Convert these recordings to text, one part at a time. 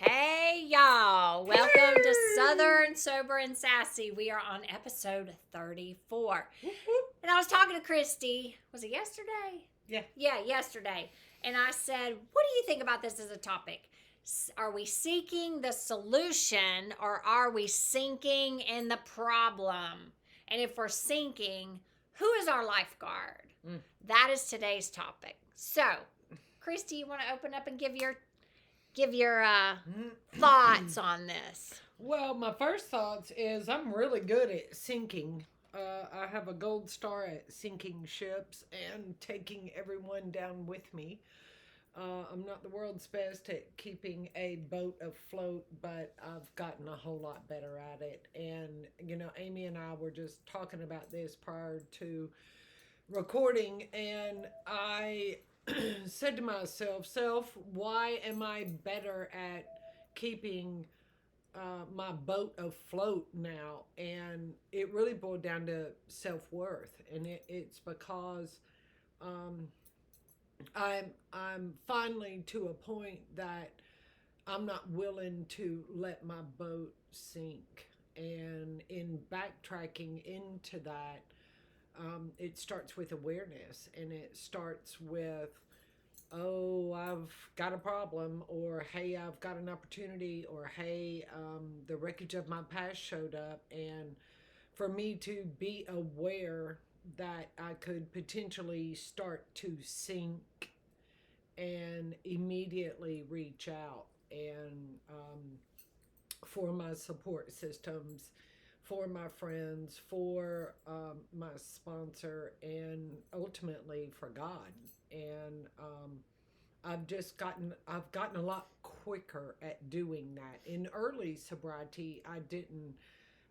Hey, y'all. Welcome to Southern Sober and Sassy. We are on episode 34. And I was talking to Christy. Was it yesterday? Yeah. Yeah, yesterday. And I said, what do you think about this as a topic? Are we seeking the solution or are we sinking in the problem? And if we're sinking, who is our lifeguard? That is today's topic. So, Christy, you want to open up and give your thoughts on this? Well, my first thoughts is I'm really good at sinking. I have a gold star at sinking ships and taking everyone down with me. I'm not the world's best at keeping a boat afloat, but I've gotten a whole lot better at it. And, Amy and I were just talking about this prior to recording, and I said to myself, why am I better at keeping my boat afloat now? And it really boiled down to self-worth, and it's because um, I'm finally to a point that I'm not willing to let my boat sink. And in backtracking into that, it starts with awareness, and it starts with, oh, I've got a problem, or hey, I've got an opportunity, or hey, the wreckage of my past showed up. And for me to be aware that I could potentially start to sink and immediately reach out and for my support systems, for my friends, for my sponsor, and ultimately for God. And I've gotten a lot quicker at doing that. In early sobriety, I didn't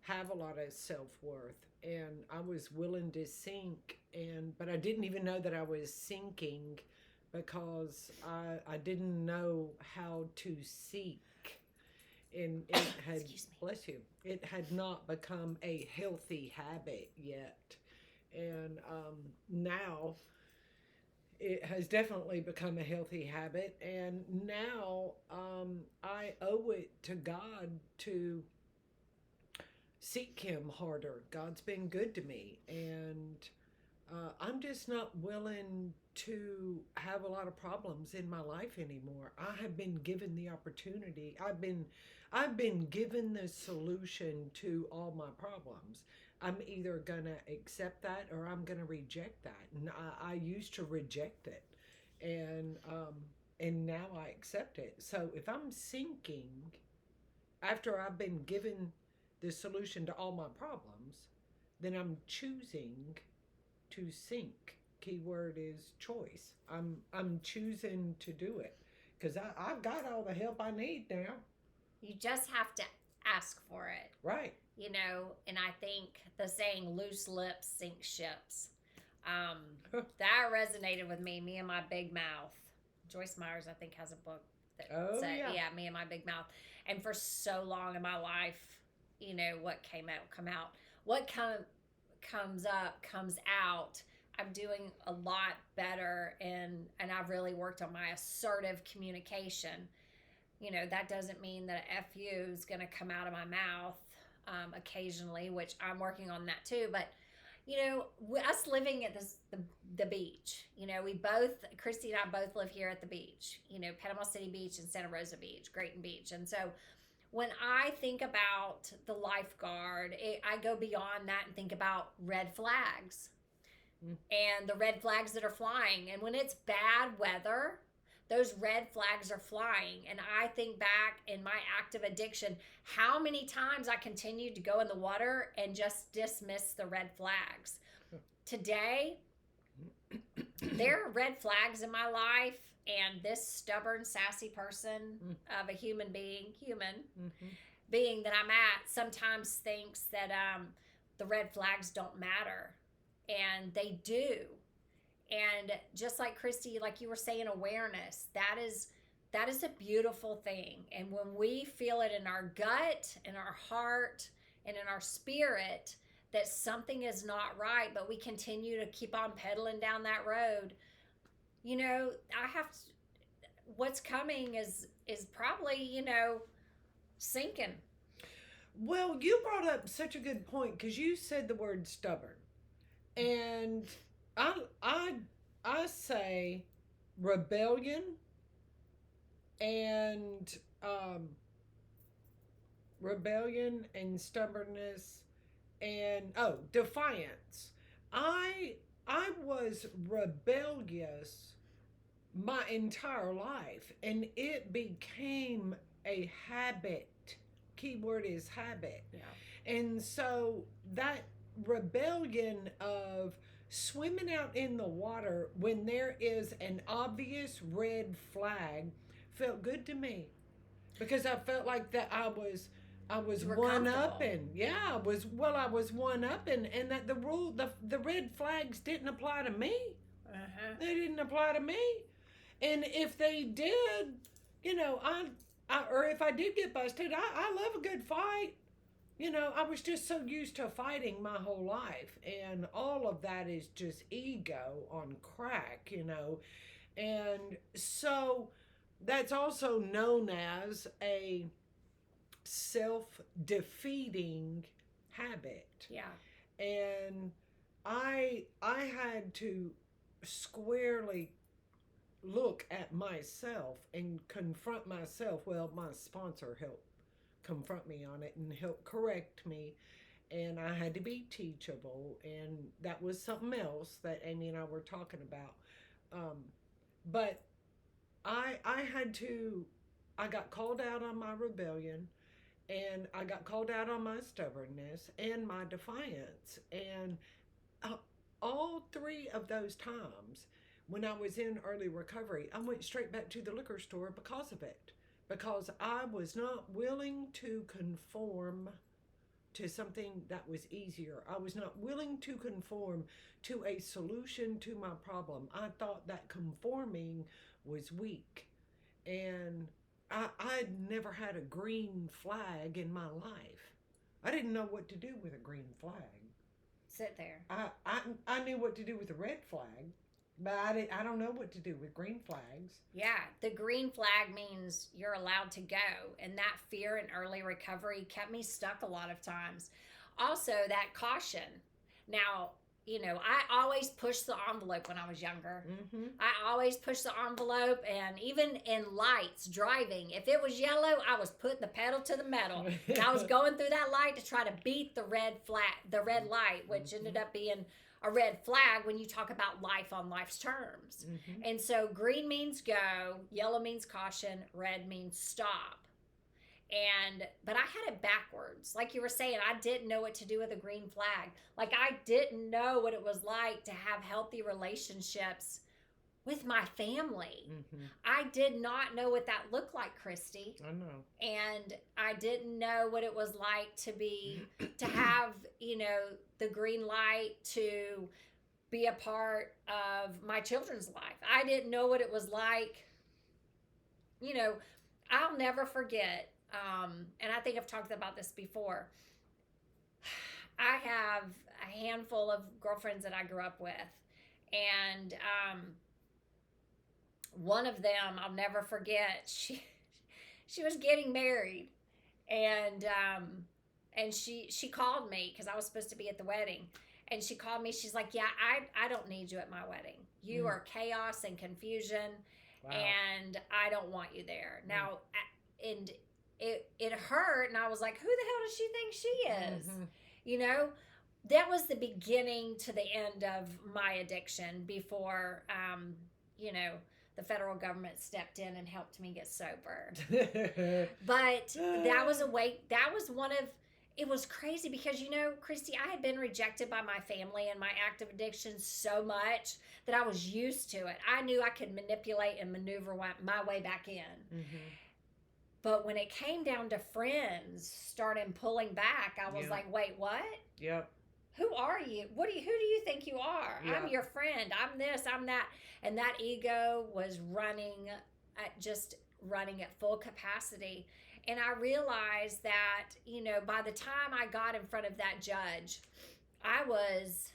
have a lot of self-worth, and I was willing to sink, but I didn't even know that I was sinking because I didn't know how to seek. And it had, bless you, it had not become a healthy habit yet. And now it has definitely become a healthy habit. And now I owe it to God to seek Him harder. God's been good to me. And I'm just not willing to have a lot of problems in my life anymore. I have been given the opportunity. I've been given the solution to all my problems. I'm either gonna accept that or I'm gonna reject that. And I used to reject it, and now I accept it. So if I'm sinking after I've been given the solution to all my problems, then I'm choosing to sink. Keyword is choice. I'm choosing to do it because I've got all the help I need now. You just have to ask for it. Right. And I think the saying loose lips sink ships. That resonated with me and my big mouth. Joyce Myers, I think, has a book that said, yeah, me and my big mouth. And for so long in my life, what what comes up, comes out. I'm doing a lot better, and I've really worked on my assertive communication. That doesn't mean that a FU is going to come out of my mouth occasionally, which I'm working on that too. But, us living at the beach, Christy and I both live here at the beach, Panama City Beach and Santa Rosa Beach, Grayton Beach. And so when I think about the lifeguard, I go beyond that and think about red flags and the red flags that are flying. And when it's bad weather, those red flags are flying. And I think back in my active addiction, how many times I continued to go in the water and just dismiss the red flags. Today, there are red flags in my life, and this stubborn, sassy person of a human being that I'm at sometimes thinks that the red flags don't matter. And they do. And just like Christy, like you were saying, awareness, that is a beautiful thing. And when we feel it in our gut, in our heart, and in our spirit that something is not right, but we continue to keep on pedaling down that road, what's coming is is probably, sinking. Well, you brought up such a good point because you said the word stubborn. And I say rebellion and stubbornness and defiance. I was rebellious my entire life, and it became a habit. Keyword is habit. Yeah. And so that rebellion of swimming out in the water when there is an obvious red flag felt good to me, because I felt like that I was one upping. Yeah, I was one upping, and that the red flags didn't apply to me. They didn't apply to me. And if they did, or if I did get busted, I love a good fight. I was just so used to fighting my whole life, and all of that is just ego on crack, And so that's also known as a self-defeating habit. Yeah. And I had to squarely look at myself and confront myself. Well, my sponsor helped confront me on it and help correct me, and I had to be teachable, and that was something else that Amy and I were talking about. But I got called out on my rebellion, and I got called out on my stubbornness and my defiance, and all three of those times when I was in early recovery, I went straight back to the liquor store because of it. Because I was not willing to conform to something that was easier. I was not willing to conform to a solution to my problem. I thought that conforming was weak. And I'd never had a green flag in my life. I didn't know what to do with a green flag. Sit there. I knew what to do with a red flag. But I don't know what to do with green flags. Yeah, the green flag means you're allowed to go. And that fear in early recovery kept me stuck a lot of times. Also, that caution. Now, I always pushed the envelope when I was younger. Mm-hmm. I always pushed the envelope, and even in lights, driving, if it was yellow, I was putting the pedal to the metal. And I was going through that light to try to beat the red light, which ended up being a red flag when you talk about life on life's terms. Mm-hmm. And so green means go, yellow means caution, red means stop. But I had it backwards. Like you were saying, I didn't know what to do with a green flag. Like I didn't know what it was like to have healthy relationships with my family. Mm-hmm. I did not know what that looked like, Christy. I know. And I didn't know what it was like to have, the green light to be a part of my children's life. I didn't know what it was like. I'll never forget, and I think I've talked about this before. I have a handful of girlfriends that I grew up with, and one of them I'll never forget. She was getting married, and she called me because I was supposed to be at the wedding, and she called me. She's like, "Yeah, I don't need you at my wedding. You are chaos and confusion, and I don't want you there now." And it hurt, and I was like, "Who the hell does she think she is?" That was the beginning to the end of my addiction before, the federal government stepped in and helped me get sober. But that was it was crazy because, Christy, I had been rejected by my family and my active addiction so much that I was used to it. I knew I could manipulate and maneuver my way back in. Mm-hmm. But when it came down to friends starting pulling back, I was like, wait, what? Yep. Who are you? Who do you think you are? Yeah. I'm your friend. I'm this, I'm that. And that ego was running at full capacity. And I realized that, by the time I got in front of that judge, I was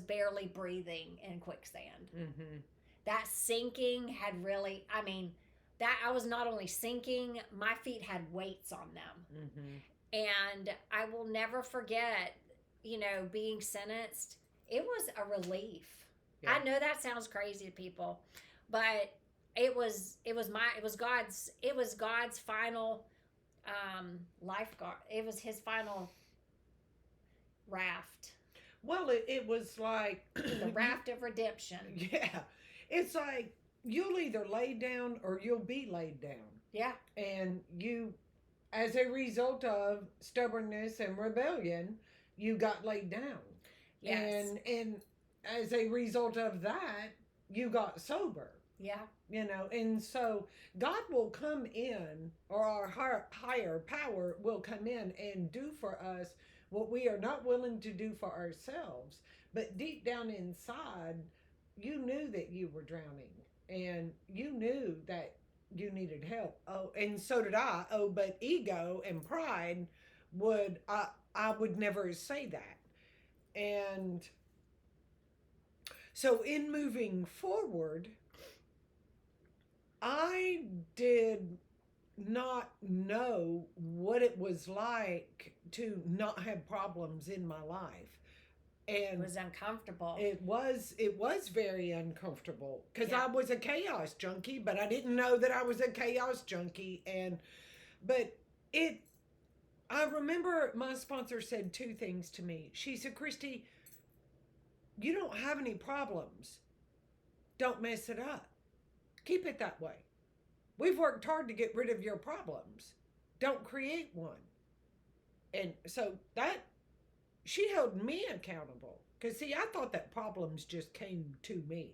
barely breathing in quicksand. Mm-hmm. That sinking had really, that I was not only sinking, my feet had weights on them. And I will never forget, being sentenced. It was a relief. Yeah. I know that sounds crazy to people, but it was God's final lifeguard. It was his final raft. Well, it was like the raft of redemption. Yeah. It's like you'll either lay down or you'll be laid down. Yeah. And you, as a result of stubbornness and rebellion, you got laid down. Yes. And as a result of that, you got sober. Yeah. And so God will come in, or our higher power will come in and do for us what we are not willing to do for ourselves. But deep down inside, you knew that you were drowning, and you knew that you needed help. Oh, and so did I. Oh, but ego and pride I would never say that. And so in moving forward, I did not know what it was like to not have problems in my life. And it was uncomfortable. It was very uncomfortable because I was a chaos junkie, but I didn't know that I was a chaos junkie. I remember my sponsor said two things to me. She said, Christy, you don't have any problems. Don't mess it up. Keep it that way. We've worked hard to get rid of your problems. Don't create one. And so that, she held me accountable. Because, see, I thought that problems just came to me.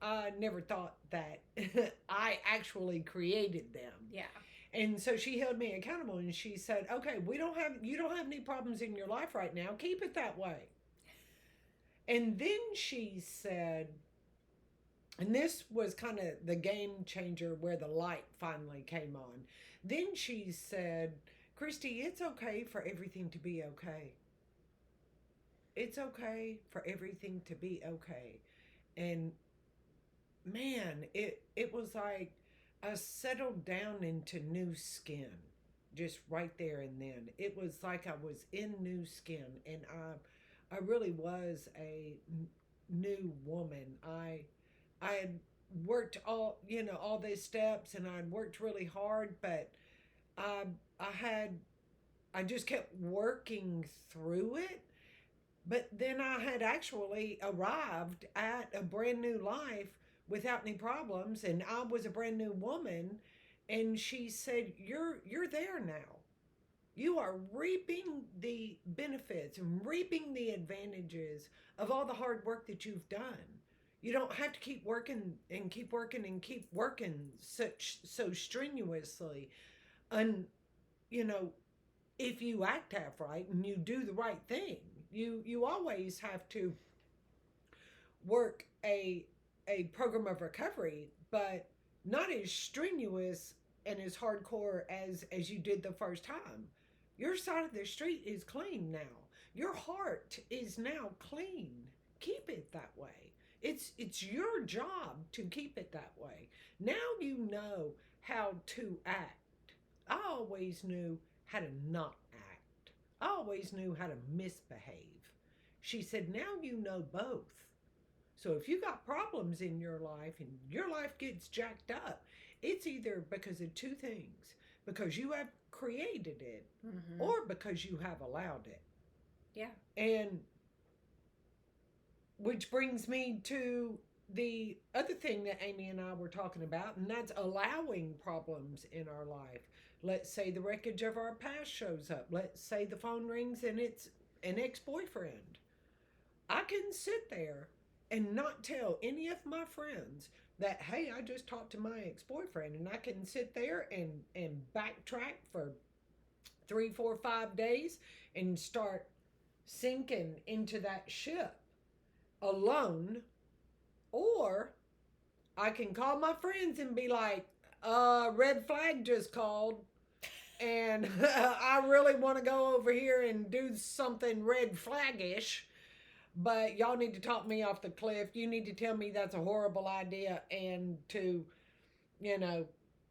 I never thought that I actually created them. Yeah. And so she held me accountable, and she said, okay, you don't have any problems in your life right now. Keep it that way. And then she said, and this was kind of the game changer where the light finally came on. Then she said, Christy, it's okay for everything to be okay. It's okay for everything to be okay. And man, it was like I settled down into new skin just right there and then. It was like I was in new skin, and I really was a new woman. I had worked all these steps, and I'd worked really hard, but I just kept working through it. But then I had actually arrived at a brand new life without any problems, and I was a brand new woman. And she said, you're there now. You are reaping the benefits and reaping the advantages of all the hard work that you've done. You don't have to keep working and keep working and keep working so strenuously. And, if you act half right and you do the right thing, you always have to work a program of recovery, but not as strenuous and as hardcore as you did the first time. Your side of the street is clean now. Your heart is now clean. Keep it that way. It's your job to keep it that way. Now you know how to act. I always knew how to not act. I always knew how to misbehave. She said, now you know both. So if you got problems in your life and your life gets jacked up, it's either because of two things. Because you have created it, or because you have allowed it. Yeah. And which brings me to the other thing that Amy and I were talking about, and that's allowing problems in our life. Let's say the wreckage of our past shows up. Let's say the phone rings and it's an ex-boyfriend. I can sit there and not tell any of my friends that, hey, I just talked to my ex-boyfriend, and I can sit there and backtrack for 3, 4, 5 days and start sinking into that ship alone. Or I can call my friends and be like, red flag just called, and I really want to go over here and do something red flag-ish, but y'all need to talk me off the cliff. You need to tell me that's a horrible idea and to,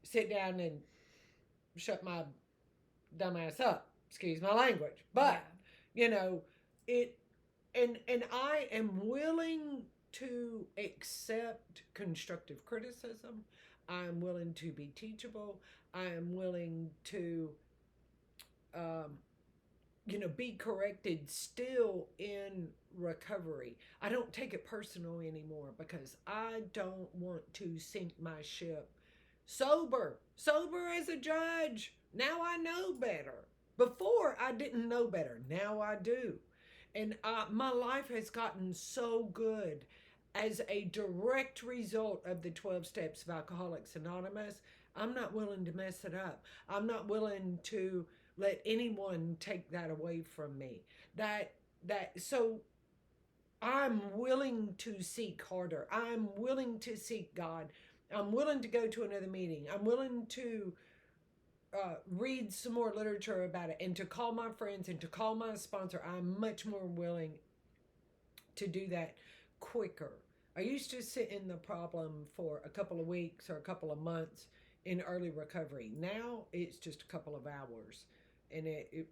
sit down and shut my dumb ass up. Excuse my language. But, you know, it, and I am willing to accept constructive criticism. I am willing to be teachable. I am willing to, um, be corrected still in recovery. I don't take it personal anymore because I don't want to sink my ship sober as a judge. Now I know better. Before I didn't know better. Now I do. And my life has gotten so good as a direct result of the 12 steps of Alcoholics Anonymous. I'm not willing to mess it up. I'm not willing to let anyone take that away from me. So I'm willing to seek harder. I'm willing to seek God. I'm willing to go to another meeting. I'm willing to read some more literature about it and to call my friends and to call my sponsor. I'm much more willing to do that quicker. I used to sit in the problem for a couple of weeks or a couple of months in early recovery. Now it's just a couple of hours, and it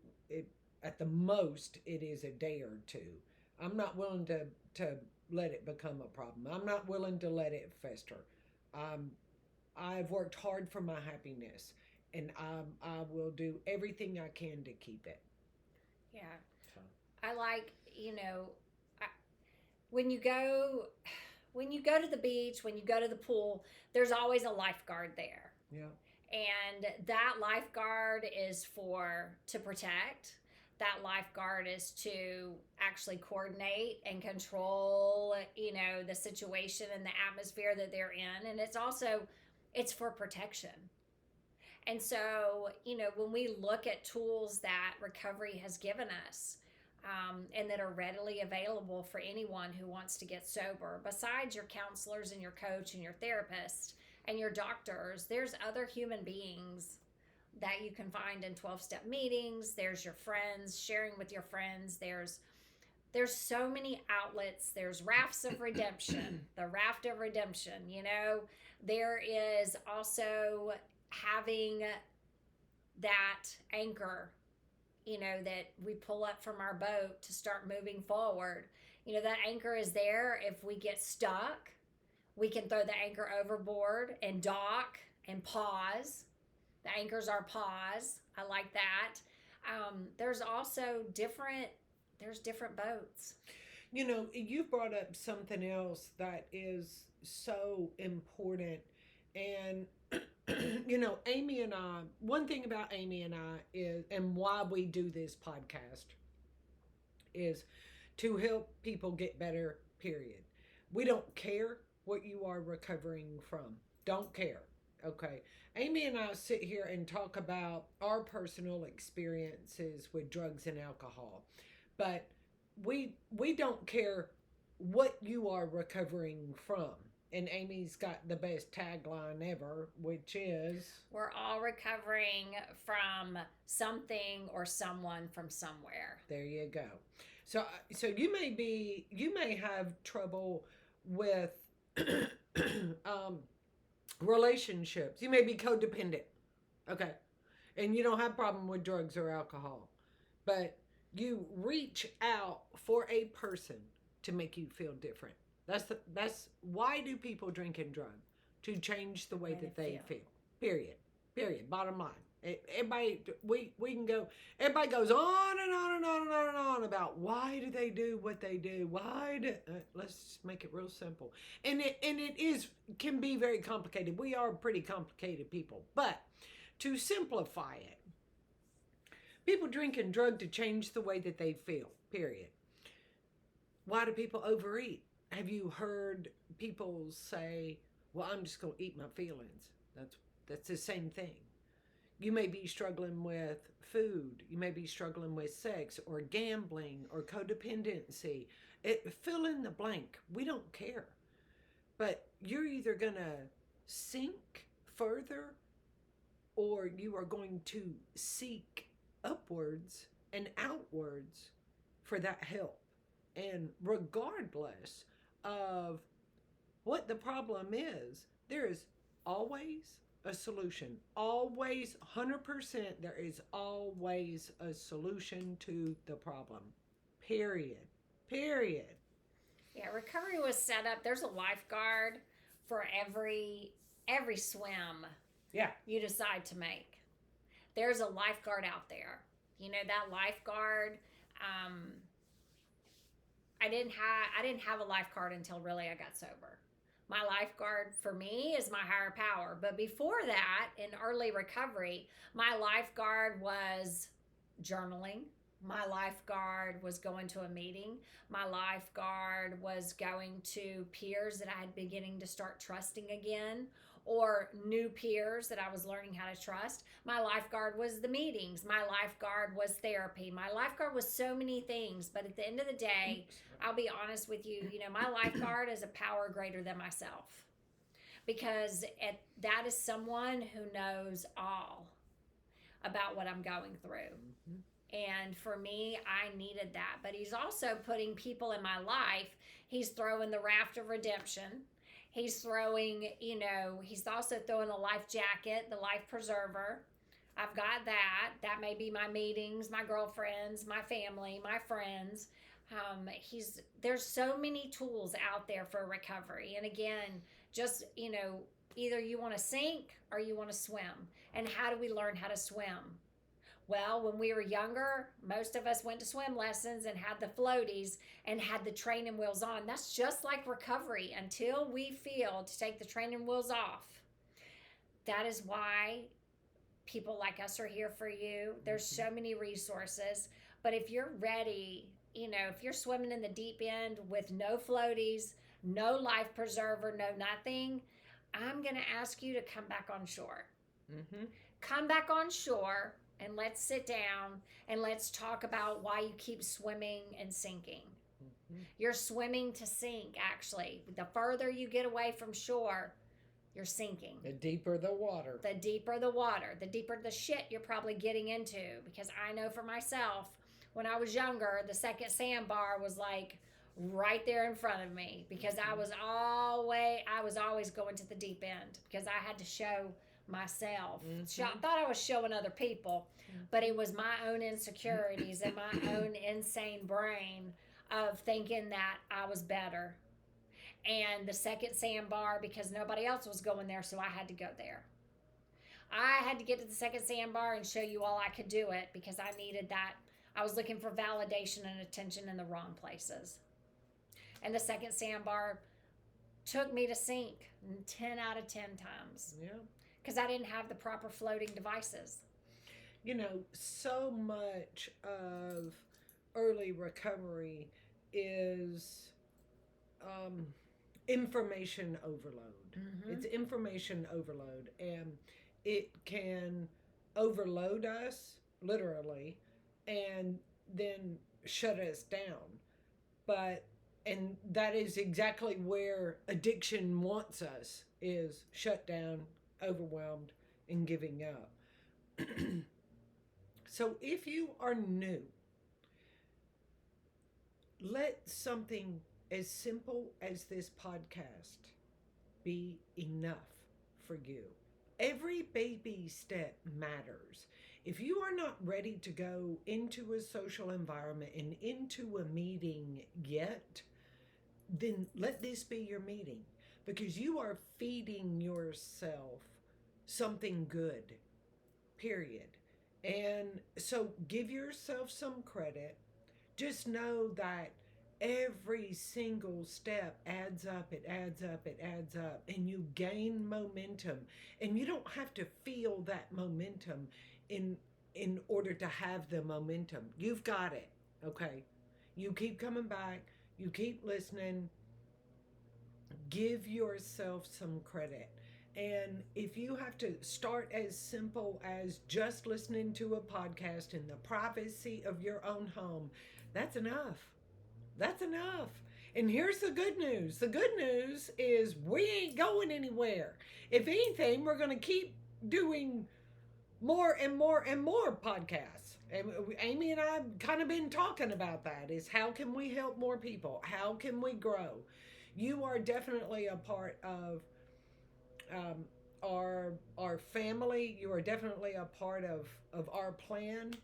at the most it is a day or two. I'm not willing to let it become a problem. I'm not willing to let it fester. I've worked hard for my happiness, and I will do everything I can to keep it. Yeah. So. I like, when you go to the beach, when you go to the pool, there's always a lifeguard there. Yeah. And that lifeguard is to protect. That lifeguard is to actually coordinate and control, the situation and the atmosphere that they're in. And it's for protection. And so, when we look at tools that recovery has given us, and that are readily available for anyone who wants to get sober, besides your counselors and your coach and your therapist and your doctors, there's other human beings that you can find in 12-step meetings. There's your friends, sharing with your friends. There's so many outlets. There's rafts of redemption, the raft of redemption, There is also having that anchor, that we pull up from our boat to start moving forward. That anchor is there. If we get stuck, we can throw the anchor overboard and dock and pause. The anchor's our pause. I like that. There's also different boats. You brought up something else that is so important. And Amy and I, one thing about Amy and I is, and why we do this podcast, is to help people get better, period. We don't care what you are recovering from. Don't care. Okay. Amy and I sit here and talk about our personal experiences with drugs and alcohol. But we don't care what you are recovering from. And Amy's got the best tagline ever, which is, we're all recovering from something or someone from somewhere. There you go. So you may have trouble with relationships. You may be codependent. Okay. And you don't have a problem with drugs or alcohol. But you reach out for a person to make you feel different. That's why do people drink and drug? To change the way that they feel. Period. Bottom line. Everybody goes on and on and on and on and on about why do they do what they do? Let's make it real simple. And it can be very complicated. We are pretty complicated people. But to simplify it, people drink and drug to change the way that they feel. Period. Why do people overeat? Have you heard people say, well, I'm just going to eat my feelings? That's the same thing. You may be struggling with food. You may be struggling with sex or gambling or codependency. Fill in the blank. We don't care. But you're either going to sink further or you are going to seek upwards and outwards for that help. And regardless of what the problem is, there is always a solution. Always, 100%, there is always a solution to the problem. Period. Period. Yeah, recovery was set up. There's a lifeguard for every swim Yeah. you decide to make. There's a lifeguard out there. You know that lifeguard. I didn't have a lifeguard until really I got sober. My lifeguard for me is my higher power. But before that, in early recovery, my lifeguard was journaling. My lifeguard was going to a meeting. My lifeguard was going to peers that I had beginning to start trusting again, or new peers that I was learning how to trust. My lifeguard was the meetings. My lifeguard was therapy. My lifeguard was so many things. But at the end of the day, I'll be honest with you, my lifeguard is a power greater than myself, because that is someone who knows all about what I'm going through. Mm-hmm. And for me, I needed that. But he's also putting people in my life. He's throwing the raft of redemption. He's throwing, he's also throwing the life jacket, the life preserver. I've got that. That may be my meetings, my girlfriends, my family, my friends. There's so many tools out there for recovery. And again, just, either you want to sink or you want to swim. And how do we learn how to swim? Well, when we were younger, most of us went to swim lessons and had the floaties and had the training wheels on. That's just like recovery until we feel to take the training wheels off. That is why people like us are here for you. There's so many resources. But if you're ready, if you're swimming in the deep end with no floaties, no life preserver, no nothing, I'm going to ask you to come back on shore. Mm-hmm. Come back on shore. And let's sit down and let's talk about why you keep swimming and sinking. Mm-hmm. You're swimming to sink, actually. The further you get away from shore, you're sinking. The deeper the water. The deeper the water. The deeper the shit you're probably getting into. Because I know for myself, when I was younger, the second sandbar was like right there in front of me. Because I was always going to the deep end. Because I had to show myself. Mm-hmm. Thought I was showing other people, but it was my own insecurities and my own insane brain of thinking that I was better. And the second sandbar, because nobody else was going there, so I had to go there. I had to get to the second sandbar and show you all I could do it, because I needed that. I was looking for validation and attention in the wrong places. And the second sandbar took me to sink 10 out of 10 times. Yeah. Because I didn't have the proper floating devices. So much of early recovery is information overload. Mm-hmm. It's information overload. And it can overload us, literally, and then shut us down. And that is exactly where addiction wants us, is shut down, overwhelmed, and giving up. So if you are new, let something as simple as this podcast be enough for you. Every baby step matters. If you are not ready to go into a social environment and into a meeting yet, then let this be your meeting. Because you are feeding yourself something good, period. And so give yourself some credit. Just know that every single step adds up, it adds up, it adds up. And you gain momentum. And you don't have to feel that momentum in order to have the momentum. You've got it, okay? You keep coming back. You keep listening. Give yourself some credit. And if you have to start as simple as just listening to a podcast in the privacy of your own home, that's enough. That's enough. And here's the good news. The good news is we ain't going anywhere. If anything, we're going to keep doing more and more and more podcasts. And Amy and I have kind of been talking about that, is how can we help more people? How can we grow? You are definitely a part of our family. You are definitely a part of our plan.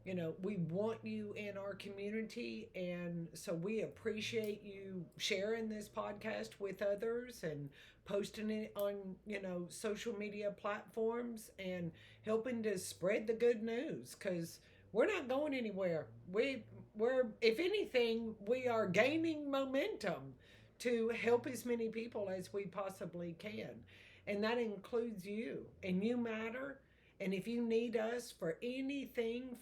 You know, we want you in our community, and so we appreciate you sharing this podcast with others and posting it on, you know, social media platforms and helping to spread the good news, because we're not going anywhere. We're, if anything, we are gaining momentum to help as many people as we possibly can. And that includes you. And you matter. And if you need us for anything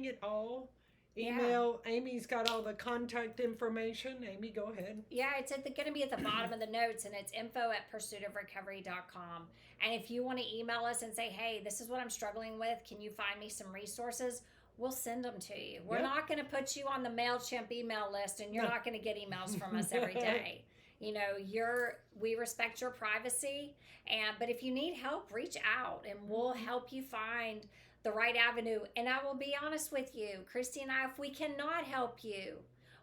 at all, email. Yeah. Amy's got all the contact information. Amy, go ahead. Yeah, it's going to be at the bottom of the notes, and it's info@pursuitofrecovery.com. And if you want to email us and say, hey, this is what I'm struggling with, can you find me some resources? We'll send them to you. We're not going to put you on the MailChimp email list, and you're not going to get emails from us every day. You know, we respect your privacy, but if you need help, reach out, and we'll help you find the right avenue. And I will be honest with you, Christy and I, if we cannot help you,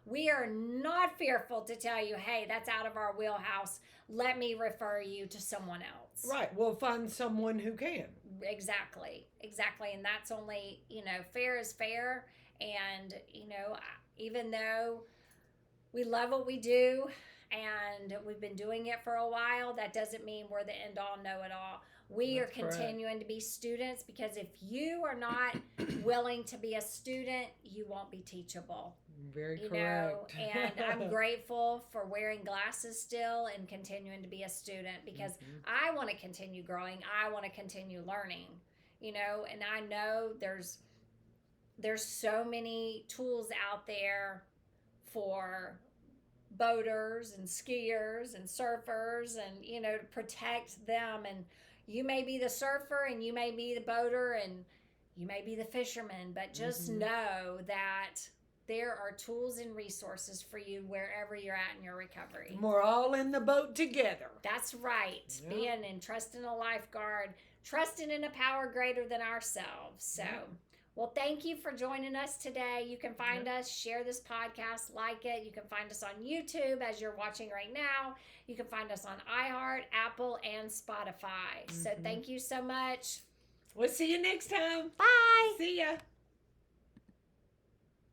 we are not fearful to tell you, hey, that's out of our wheelhouse. Let me refer you to someone else. Right. We'll find someone who can. Exactly. And that's only, you know, fair is fair. And, you know, even though we love what we do and we've been doing it for a while, that doesn't mean we're the end all, know it all. We are continuing to be students, because if you are not willing to be a student, you won't be teachable. Very correct. And I'm grateful for wearing glasses still and continuing to be a student, because I want to continue growing. I want to continue learning, you know, and I know there's so many tools out there for boaters and skiers and surfers, and, you know, to protect them. And you may be the surfer and you may be the boater and you may be the fisherman, but just know that there are tools and resources for you wherever you're at in your recovery. We're all in the boat together. That's right. Yep. Being and trusting a lifeguard, trusting in a power greater than ourselves. So, well, thank you for joining us today. You can find us, share this podcast, like it. You can find us on YouTube as you're watching right now. You can find us on iHeart, Apple, and Spotify. So thank you so much. We'll see you next time. Bye. See ya.